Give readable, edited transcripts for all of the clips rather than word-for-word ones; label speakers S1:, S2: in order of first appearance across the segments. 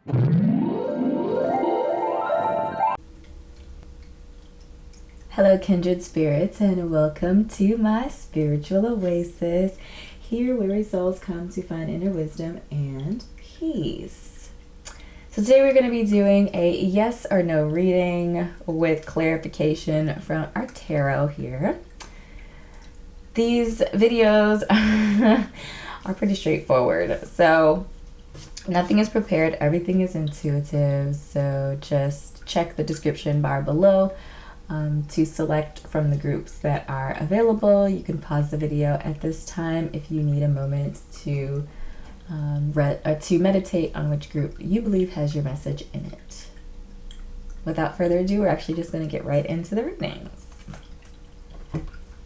S1: Hello Kindred Spirits, and welcome to my spiritual oasis, here where souls come to find inner wisdom and peace. So today we're going to be doing a yes or no reading with clarification from our tarot here. These videos are pretty straightforward, so nothing is prepared, everything is intuitive, so just check the description bar below to select from the groups that are available. You can pause the video at this time if you need a moment to meditate on which group you believe has your message in it. Without further ado, we're actually just going to get right into the readings.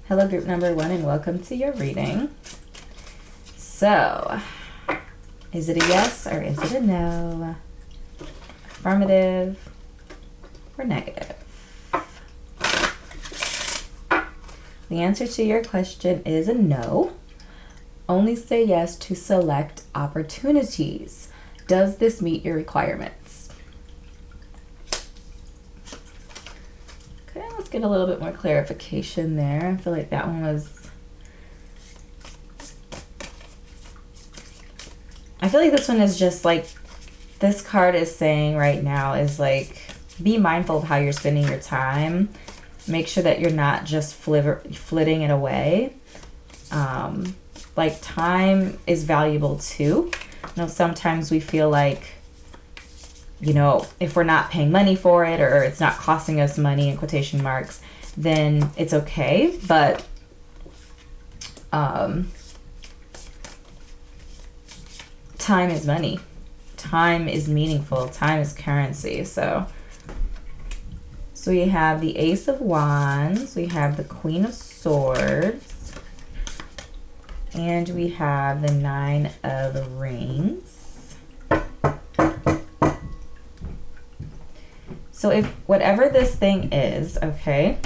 S1: Hello group number 1, and welcome to your reading. So, is it a yes or is it a no? Affirmative or negative? The answer to your question is a no. Only say yes to select opportunities. Does this meet your requirements? Okay, let's get a little bit more clarification there. I feel like that one was... I feel like this one is just like, this card is saying right now is like, be mindful of how you're spending your time. Make sure that you're not just flitting it away. Like, time is valuable too. You know, sometimes we feel like, you know, if we're not paying money for it or it's not costing us money in quotation marks, then it's okay. But time is money. Time is meaningful. Time is currency. So we have the Ace of Wands, we have the Queen of Swords, and we have the Nine of Rings. So if whatever this thing is, okay,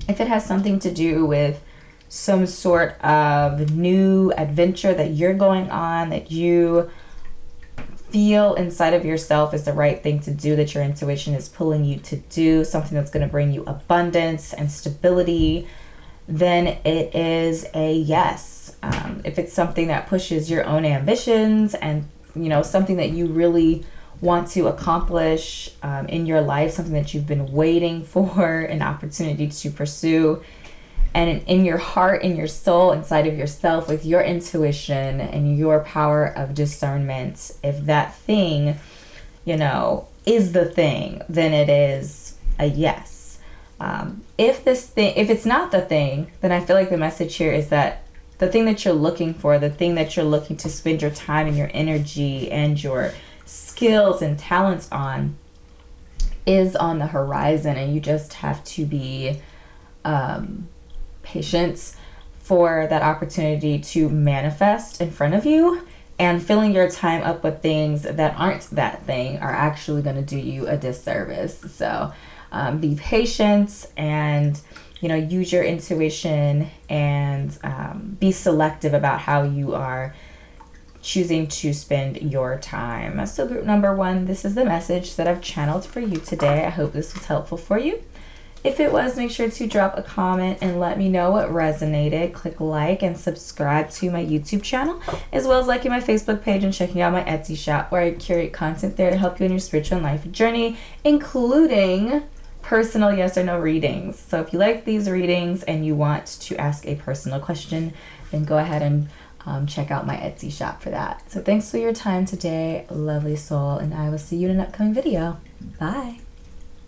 S1: if it has something to do with some sort of new adventure that you're going on, that you feel inside of yourself is the right thing to do, that your intuition is pulling you to do, something that's going to bring you abundance and stability, then it is a yes. If it's something that pushes your own ambitions and, you know, something that you really want to accomplish in your life, something that you've been waiting for, an opportunity to pursue, and in your heart, in your soul, inside of yourself, with your intuition and your power of discernment, if that thing, you know, is the thing, then it is a yes. If it's not the thing, then I feel like the message here is that the thing that you're looking for, the thing that you're looking to spend your time and your energy and your skills and talents on is on the horizon, and you just have to be patient for that opportunity to manifest in front of you, and filling your time up with things that aren't that thing are actually going to do you a disservice. So be patient and, you know, use your intuition and be selective about how you are choosing to spend your time. So group number 1, this is the message that I've channeled for you today. I hope this was helpful for you. If it was, make sure to drop a comment and let me know what resonated. Click like and subscribe to my YouTube channel, as well as liking my Facebook page and checking out my Etsy shop, where I curate content there to help you in your spiritual and life journey, including personal yes or no readings. So if you like these readings and you want to ask a personal question, then go ahead and check out my Etsy shop for that. So thanks for your time today, lovely soul, and I will see you in an upcoming video. Bye.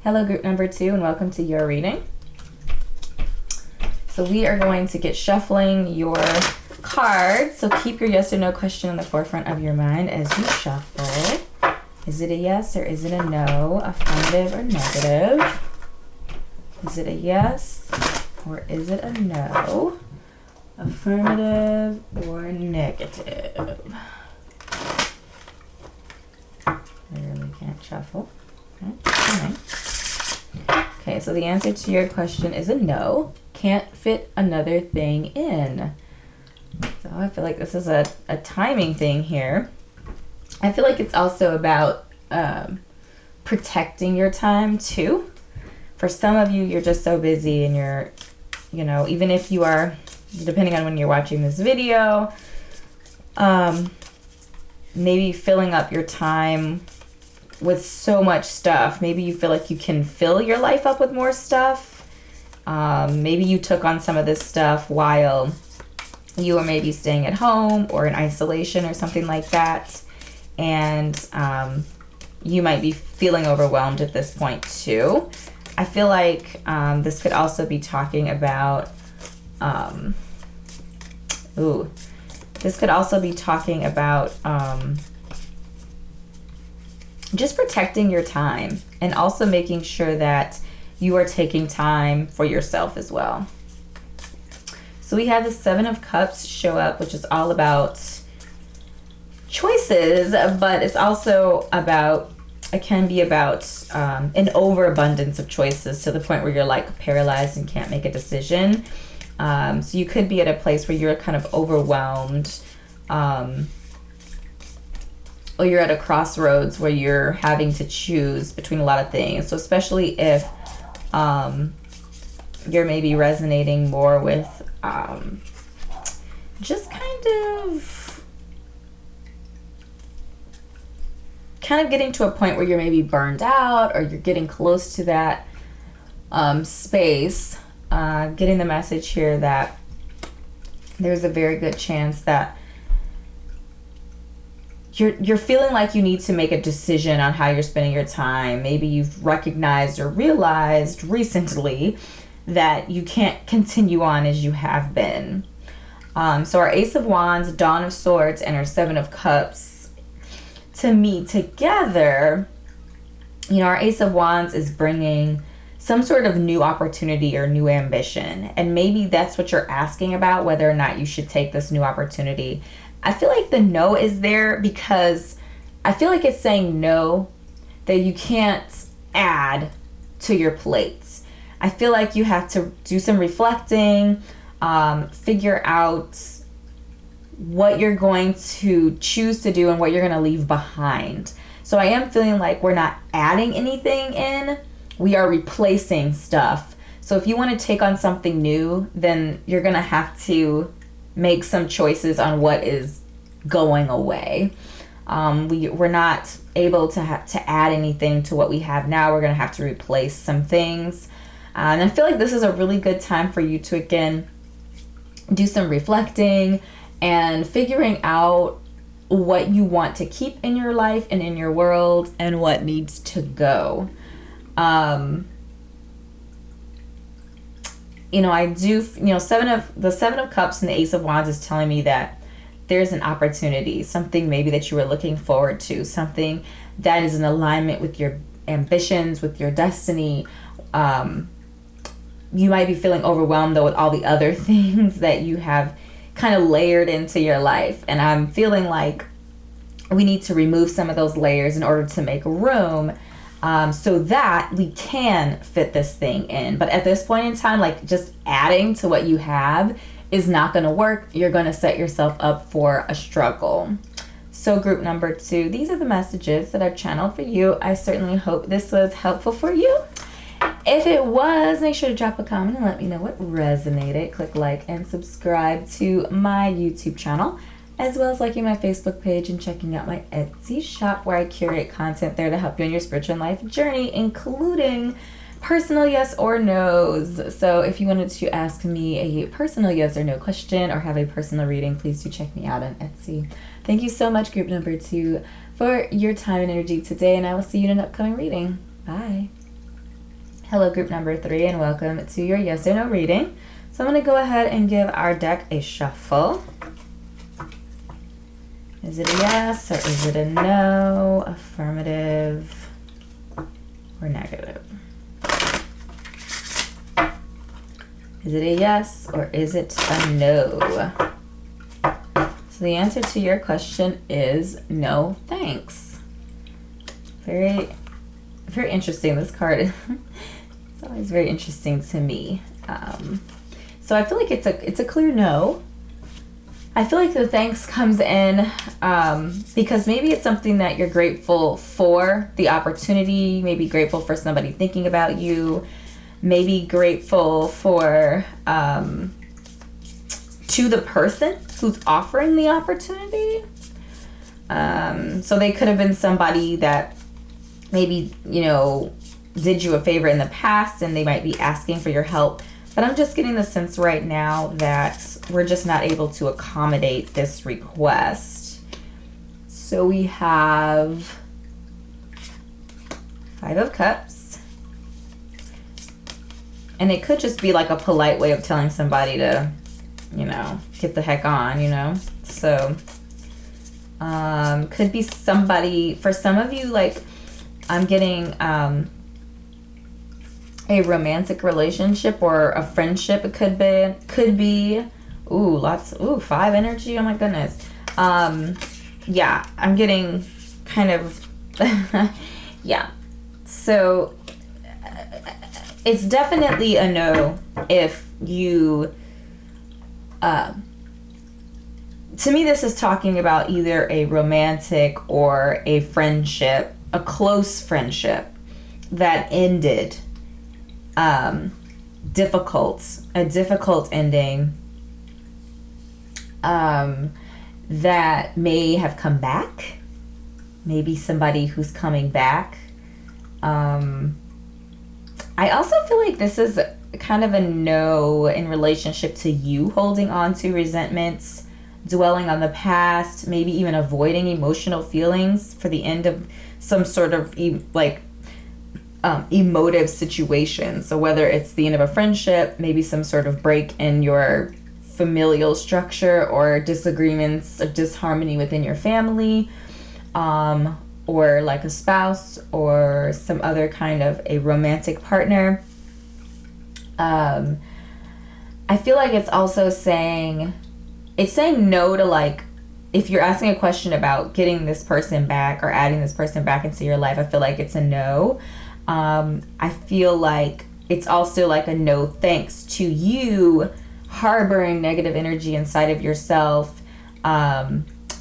S1: Hello group number 2, and welcome to your reading. So we are going to get shuffling your cards. So keep your yes or no question in the forefront of your mind as you shuffle. Is it a yes or is it a no? Affirmative or negative? Is it a yes or is it a no? Affirmative or negative? I really can't shuffle. Okay. Okay, so the answer to your question is a no. Can't fit another thing in. So I feel like this is a timing thing here. I feel like it's also about protecting your time too. For some of you, you're just so busy and you're, you know, even if you are, depending on when you're watching this video, maybe filling up your time with so much stuff. Maybe you feel like you can fill your life up with more stuff. Maybe you took on some of this stuff while you were maybe staying at home or in isolation or something like that. And you might be feeling overwhelmed at this point too. I feel like this could also be talking about, this could also be talking about just protecting your time and also making sure that you are taking time for yourself as well. So we have the Seven of Cups show up, which is all about choices, but it's also about, it can be about an overabundance of choices to the point where you're like paralyzed and can't make a decision. So you could be at a place where you're kind of overwhelmed, or you're at a crossroads where you're having to choose between a lot of things. So especially if you're maybe resonating more with just kind of getting to a point where you're maybe burned out, or you're getting close to that space, getting the message here that there's a very good chance that you're feeling like you need to make a decision on how you're spending your time. Maybe you've recognized or realized recently that you can't continue on as you have been. So our Ace of Wands, Dawn of Swords, and our Seven of Cups, to me together, you know, our Ace of Wands is bringing some sort of new opportunity or new ambition. And maybe that's what you're asking about, whether or not you should take this new opportunity. I feel like the no is there because I feel like it's saying no, that you can't add to your plates. I feel like you have to do some reflecting, figure out what you're going to choose to do and what you're going to leave behind. So I am feeling like we're not adding anything in, we are replacing stuff. So if you want to take on something new, then you're going to have to make some choices on what is going away. We're not able to add anything to what we have now. We're going to have to replace some things. And I feel like this is a really good time for you to, again, do some reflecting and figuring out what you want to keep in your life and in your world and what needs to go. You know, I do, you know, the Seven of Cups and the Ace of Wands is telling me that there's an opportunity, something maybe that you were looking forward to, something that is in alignment with your ambitions, with your destiny. You might be feeling overwhelmed though with all the other things that you have kind of layered into your life. And I'm feeling like we need to remove some of those layers in order to make room, so that we can fit this thing in. But at this point in time, like just adding to what you have is not going to work. You're going to set yourself up for a struggle. So group number 2, these are the messages that I've channeled for you. I certainly hope this was helpful for you. If it was, make sure to drop a comment and let me know what resonated. Click like and subscribe to my YouTube channel, as well as liking my Facebook page and checking out my Etsy shop, where I curate content there to help you on your spiritual life journey, including personal yes or no's. So if you wanted to ask me a personal yes or no question or have a personal reading, please do check me out on Etsy. Thank you so much, group number 2, for your time and energy today, and I will see you in an upcoming reading. Bye. Hello, group number 3, and welcome to your yes or no reading. So I'm going to go ahead and give our deck a shuffle. Is it a yes or is it a no, affirmative or negative? Is it a yes or is it a no? So the answer to your question is no, thanks. Very, very interesting, this card. It's always very interesting to me. So I feel like it's a clear no. I feel like the thanks comes in because maybe it's something that you're grateful for, the opportunity, maybe grateful for somebody thinking about you, maybe grateful for to the person who's offering the opportunity. So they could have been somebody that maybe, did you a favor in the past and they might be asking for your help. But I'm just getting the sense right now that we're just not able to accommodate this request. So we have 5 of Cups. And it could just be like a polite way of telling somebody to, get the heck on, So, could be somebody, for some of you, like, I'm getting, a romantic relationship or a friendship. It could be 5 energy. Oh my goodness. Yeah, I'm getting kind of yeah. So it's definitely a no if you to me this is talking about either a romantic or a friendship, a close friendship that ended a difficult ending that may have come back, maybe somebody who's coming back. I also feel like this is kind of a no in relationship to you holding on to resentments, dwelling on the past, maybe even avoiding emotional feelings for the end of some sort of emotive situation. So whether it's the end of a friendship, maybe some sort of break in your familial structure or disagreements or disharmony within your family, or like a spouse or some other kind of a romantic partner. I feel like it's also saying no to, like, if you're asking a question about getting this person back or adding this person back into your life, I feel like it's a no. I feel like it's also like a no thanks to you harboring negative energy inside of yourself,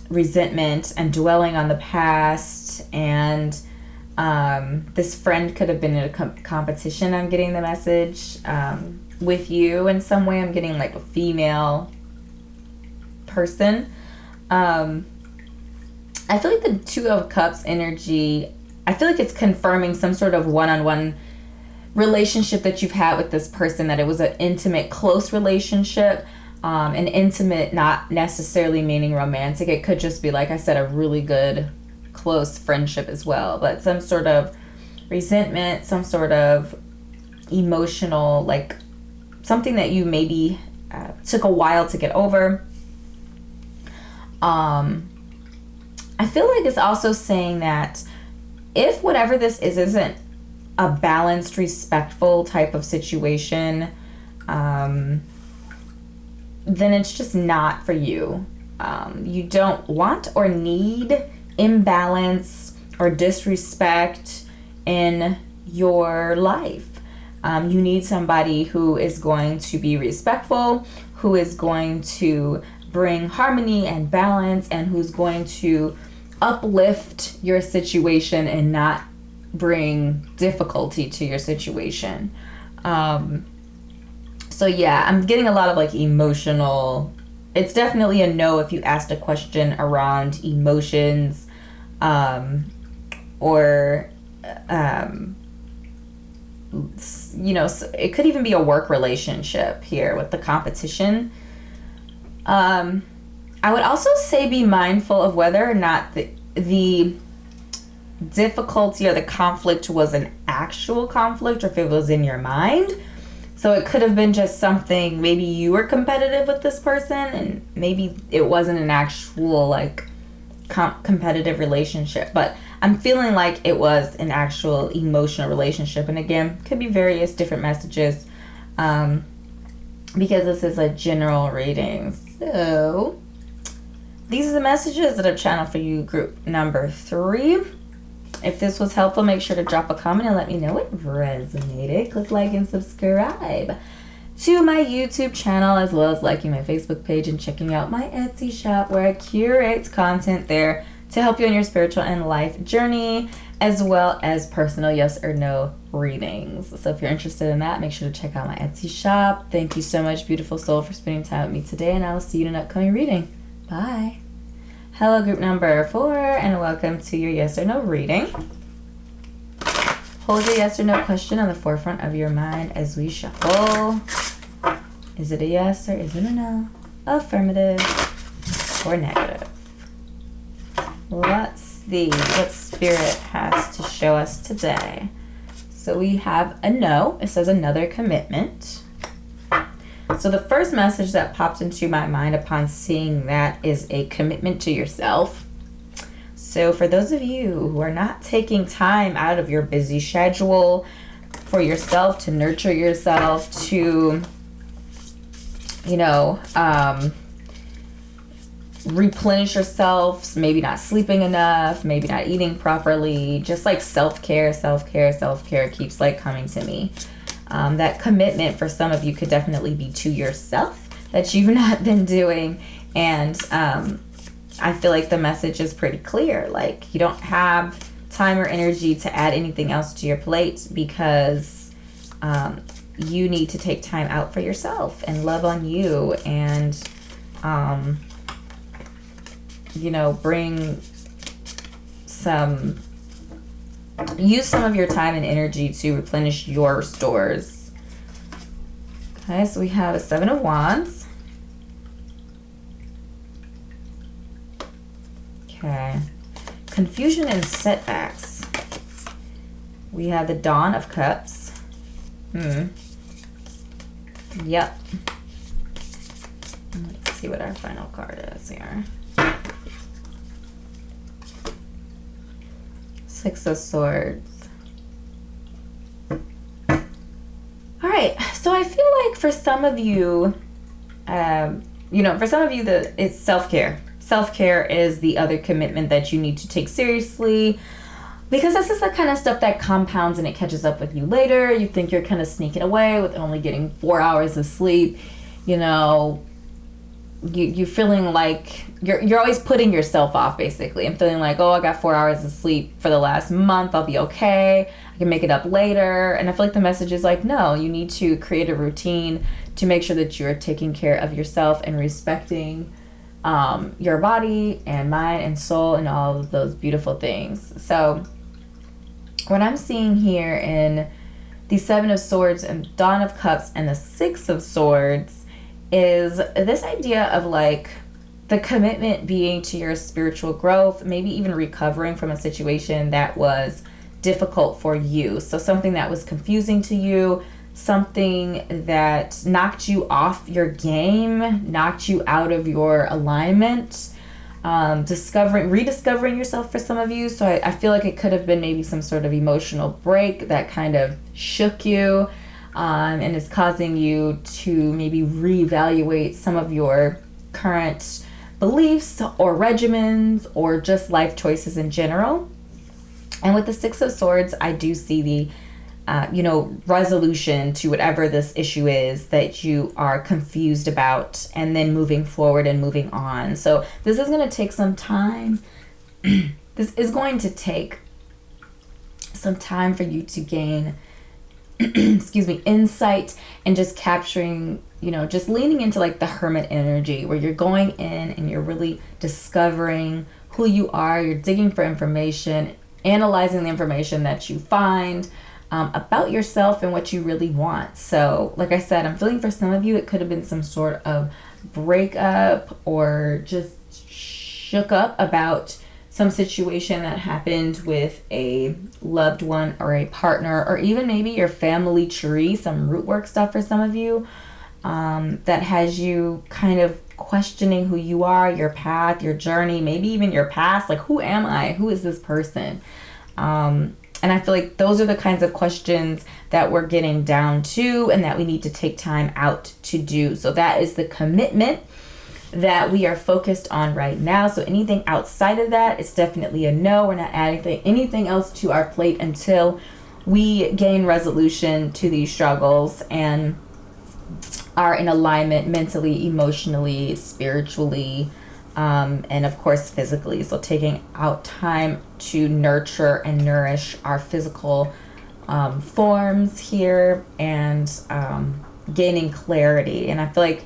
S1: resentment and dwelling on the past. And this friend could have been in a competition. I'm getting the message with you in some way. I'm getting like a female person. I feel like the 2 of Cups energy, I feel like it's confirming some sort of one-on-one relationship that you've had with this person, that it was an intimate, close relationship. And intimate not necessarily meaning romantic. It could just be, like I said, a really good, close friendship as well. But some sort of resentment, some sort of emotional, like something that you maybe took a while to get over. I feel like it's also saying that if whatever this is isn't a balanced, respectful type of situation, then it's just not for you. You don't want or need imbalance or disrespect in your life. You need somebody who is going to be respectful, who is going to bring harmony and balance, and who's going to uplift your situation and not bring difficulty to your situation. So yeah, I'm getting a lot of like emotional, it's definitely a no if you asked a question around emotions, or it could even be a work relationship here with the competition. I would also say be mindful of whether or not the difficulty or the conflict was an actual conflict, or if it was in your mind. So it could have been just something, maybe you were competitive with this person and maybe it wasn't an actual like competitive relationship. But I'm feeling like it was an actual emotional relationship. And again, could be various different messages, because this is a general reading. So these are the messages that I've channeled for you, group number 3. If this was helpful, make sure to drop a comment and let me know it resonated. Click like and subscribe to my YouTube channel, as well as liking my Facebook page and checking out my Etsy shop, where I curate content there to help you on your spiritual and life journey, as well as personal yes or no readings. So if you're interested in that, make sure to check out my Etsy shop. Thank you so much, beautiful soul, for spending time with me today, and I will see you in an upcoming reading. Bye. Hello, group number 4, and welcome to your yes or no reading. Hold your yes or no question on the forefront of your mind as we shuffle. Is it a yes or is it a no? Affirmative or negative? Let's see what Spirit has to show us today. So we have a no. It says another commitment. So the first message that popped into my mind upon seeing that is a commitment to yourself. So for those of you who are not taking time out of your busy schedule for yourself, to nurture yourself, to, replenish yourself, maybe not sleeping enough, maybe not eating properly, just like self-care keeps like coming to me. That commitment for some of you could definitely be to yourself that you've not been doing. And I feel like the message is pretty clear. Like, you don't have time or energy to add anything else to your plate, because you need to take time out for yourself and love on you, and use some of your time and energy to replenish your stores. Okay, so we have a 7 of Wands. Okay. Confusion and setbacks. We have the Dawn of Cups. Yep. Let's see what our final card is here. 6 of Swords. All right. So I feel like for some of you, it's self-care. Self-care is the other commitment that you need to take seriously, because this is the kind of stuff that compounds and it catches up with you later. You think you're kind of sneaking away with only getting 4 hours of sleep. You're feeling like you're always putting yourself off, basically. I'm feeling like, oh, I got 4 hours of sleep for the last month. I'll be okay. I can make it up later. And I feel like the message is like, no, you need to create a routine to make sure that you're taking care of yourself and respecting your body and mind and soul and all of those beautiful things. So what I'm seeing here in the 7 of Swords and Dawn of Cups and the 6 of Swords is this idea of like the commitment being to your spiritual growth, maybe even recovering from a situation that was difficult for you. So something that was confusing to you, something that knocked you off your game, knocked you out of your alignment, rediscovering yourself for some of you. So I feel like it could have been maybe some sort of emotional break that kind of shook you, and is causing you to maybe reevaluate some of your current beliefs or regimens or just life choices in general. And with the 6 of Swords, I do see the resolution to whatever this issue is that you are confused about, and then moving forward and moving on. So this is going to take some time. This is going to take some time for you to gain, insight, and just capturing, just leaning into like the hermit energy, where you're going in and you're really discovering who you are. You're digging for information, analyzing the information that you find about yourself and what you really want. So like I said, I'm feeling for some of you it could have been some sort of breakup, or just shook up about some situation that happened with a loved one or a partner, or even maybe your family tree, some root work stuff for some of you, that has you kind of questioning who you are, your path, your journey, maybe even your past. Like, who am I? Who is this person? And I feel like those are the kinds of questions that we're getting down to and that we need to take time out to do. So that is the commitment that we are focused on right now. So anything outside of that, it's definitely a no. We're not adding anything else to our plate until we gain resolution to these struggles and are in alignment mentally, emotionally, spiritually, and of course physically. So taking out time to nurture and nourish our physical forms here, and gaining clarity. And I feel like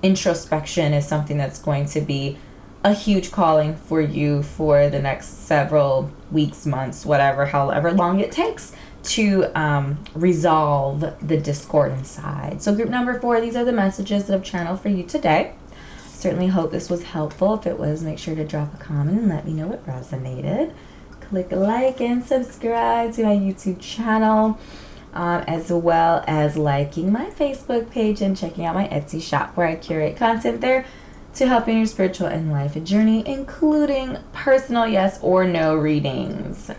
S1: introspection is something that's going to be a huge calling for you for the next several weeks, months, whatever, however long it takes to resolve the discord inside. So group number 4, these are the messages that I've channeled for you today. Certainly hope this was helpful. If it was, make sure to drop a comment and let me know what resonated. Click like and subscribe to my YouTube channel, as well as liking my Facebook page and checking out my Etsy shop, where I curate content there to help in your spiritual and life journey, including personal yes or no readings.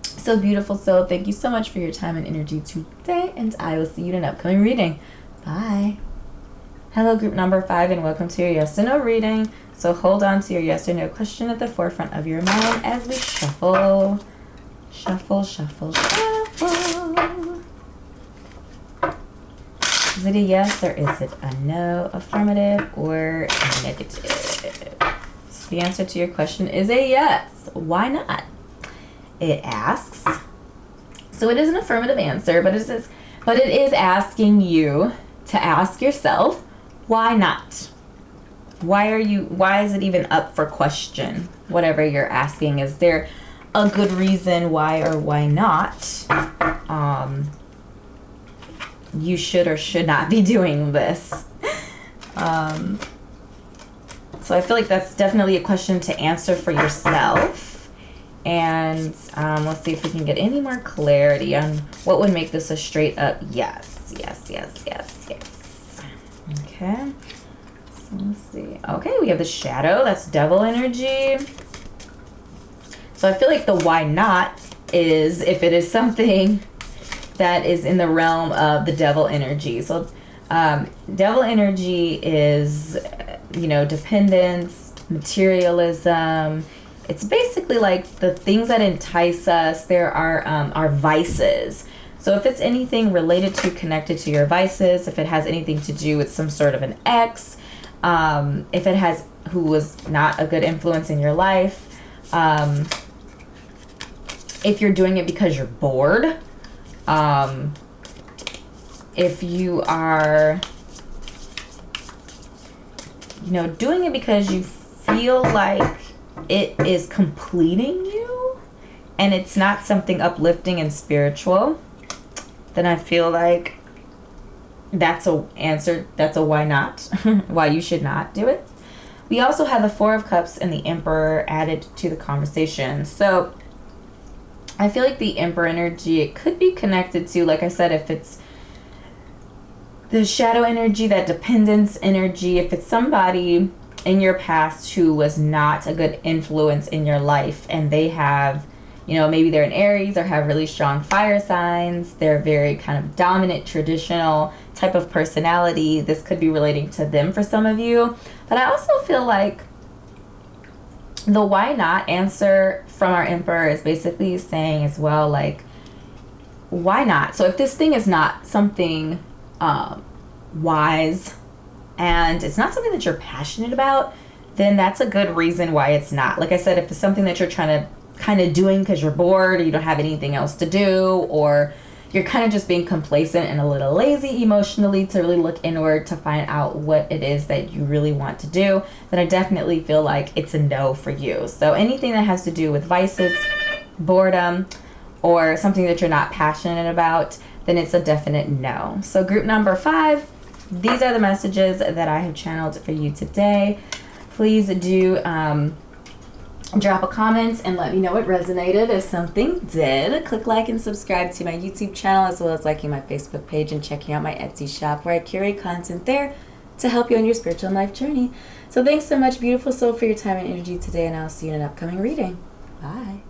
S1: So beautiful soul, thank you so much for your time and energy today, and I will see you in an upcoming reading. Bye. Hello group number 5, and welcome to your yes or no reading. So hold on to your yes or no question at the forefront of your mind as we shuffle. Shuffle, shuffle, shuffle. Is it a yes or is it a no? Affirmative or negative? So the answer to your question is a yes. Why not? It asks. So it is an affirmative answer, but it is asking you to ask yourself, why not? Why is it even up for question? Whatever you're asking, is there a good reason why or why not you should or should not be doing this? So I feel like that's definitely a question to answer for yourself. And let's see if we can get any more clarity on what would make this a straight up yes. Yes, yes, yes, yes. Okay. So let's see. Okay, we have the shadow. That's devil energy. So I feel like the why not is if it is something that is in the realm of the devil energy. So devil energy is, dependence, materialism. It's basically like the things that entice us. There are vices. So if it's anything related to, connected to your vices, if it has anything to do with some sort of an ex, if it has, who was not a good influence in your life, if you're doing it because you're bored, if you are, doing it because you feel like it is completing you and it's not something uplifting and spiritual, then I feel like that's a answer. That's a why not, why you should not do it. We also have the 4 of Cups and the Emperor added to the conversation. So I feel like the Emperor energy, it could be connected to, like I said, if it's the shadow energy, that dependence energy, if it's somebody in your past who was not a good influence in your life, and they have, maybe they're an Aries or have really strong fire signs, they're very kind of dominant, traditional type of personality. This could be relating to them for some of you. But I also feel like the why not answer from our Emperor is basically saying as well, like, why not? So if this thing is not something wise and it's not something that you're passionate about, then that's a good reason why it's not. Like I said, if it's something that you're trying to kind of doing because you're bored or you don't have anything else to do, or you're kind of just being complacent and a little lazy emotionally to really look inward to find out what it is that you really want to do, then I definitely feel like it's a no for you. So anything that has to do with vices, boredom, or something that you're not passionate about, then it's a definite no. So group number 5, these are the messages that I have channeled for you today. Please do drop a comment and let me know what resonated. If something did, click like and subscribe to my YouTube channel, as well as liking my Facebook page and checking out my Etsy shop, where I curate content there to help you on your spiritual life journey. So thanks so much, beautiful soul, for your time and energy today, and I'll see you in an upcoming reading. Bye.